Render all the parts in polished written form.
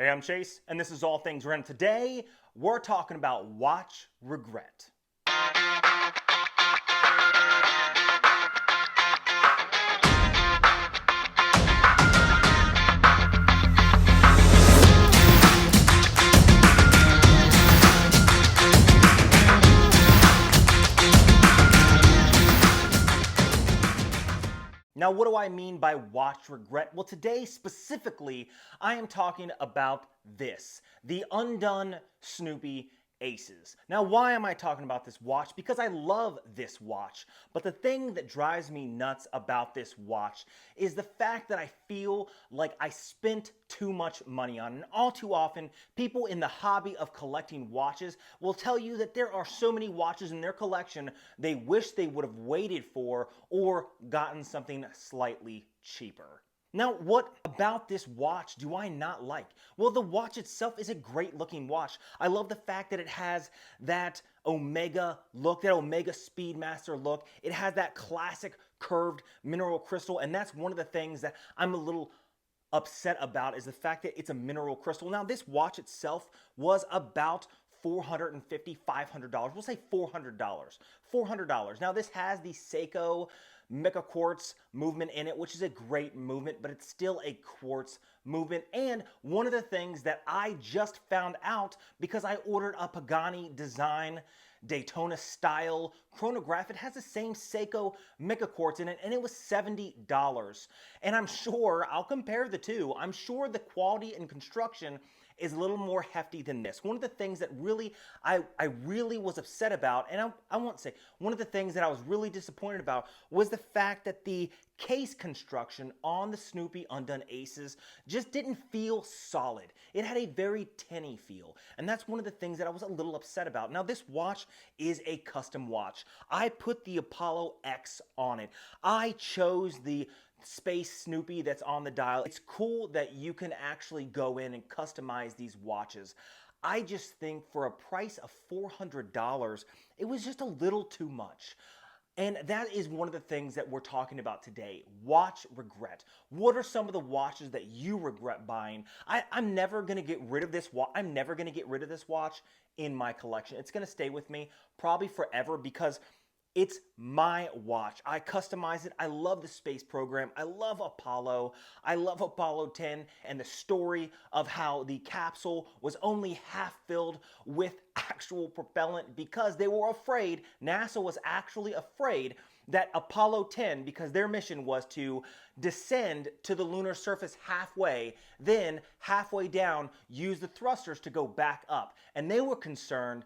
Hey, I'm Chase, and this is All Things Rent. Today, we're talking about watch regret. Now, what do I mean by watch regret? Well, today specifically, I am talking about this, the Undone Snoopy Aces. Now, why am I talking about this watch? Because I love this watch, but the thing that drives me nuts about this watch is the fact that I feel like I spent too much money on it. And all too often, people in the hobby of collecting watches will tell you that there are so many watches in their collection they wish they would have waited for or gotten something slightly cheaper. Now, what about this watch do I not like? Well, the watch itself is a great looking watch. I love the fact that it has that Omega look, that Omega Speedmaster look. It has that classic curved mineral crystal, and that's one of the things that I'm a little upset about is the fact that it's a mineral crystal. Now, this watch itself was about $450, $500. We'll say $400. $400. Now, this has the Seiko Mecha Quartz movement in it, which is a great movement, but it's still a quartz movement. And one of the things that I just found out because I ordered a Pagani design Daytona style chronograph, it has the same Seiko Mecha Quartz in it, and it was $70. And I'm sure, I'll compare the two, I'm sure the quality and construction is a little more hefty than this. One of the things that really I really was upset about, and I won't say, one of the things that I was really disappointed about was the fact that the case construction on the Snoopy Undone Aces just didn't feel solid. It had a very tinny feel, and that's one of the things that I was a little upset about. Now, this watch is a custom watch. I put the Apollo X on it. I chose the Space Snoopy that's on the dial. It's cool that you can actually go in and customize these watches. I just think for a price of $400, it was just a little too much. And that is one of the things that we're talking about today, watch regret. What are some of the watches that you regret buying? I'm never going to get rid of this watch. I'm never going to get rid of this watch in my collection. It's going to stay with me probably forever because it's my watch. I customize it. I love the space program. I love Apollo. I love Apollo 10 and the story of how the capsule was only half filled with actual propellant because they were afraid, NASA was actually afraid that Apollo 10, because their mission was to descend to the lunar surface halfway, then halfway down, use the thrusters to go back up. And they were concerned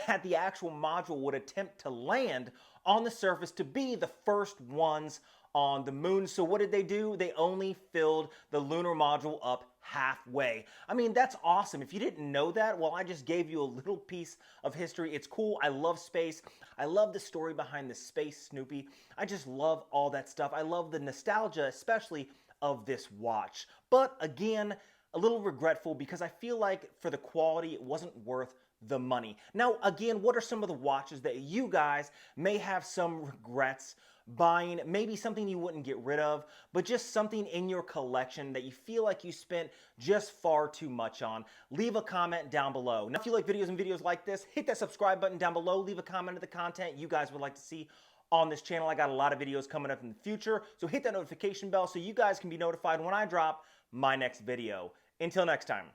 that the actual module would attempt to land on the surface to be the first ones on the moon. So what did they do? They only filled the lunar module up halfway. I mean, that's awesome. If you didn't know that, well, I just gave you a little piece of history. It's cool. I love space. I love the story behind the Space Snoopy. I just love all that stuff. I love the nostalgia, especially of this watch. But again, a little regretful because I feel like for the quality, it wasn't worth the money. Now, again, what are some of the watches that you guys may have some regrets buying? Maybe something you wouldn't get rid of, but just something in your collection that you feel like you spent just far too much on. Leave a comment down below. Now, if you like videos like this, hit that subscribe button down below. Leave a comment of the content you guys would like to see on this channel. I got a lot of videos coming up in the future, so hit that notification bell so you guys can be notified when I drop my next video. Until next time.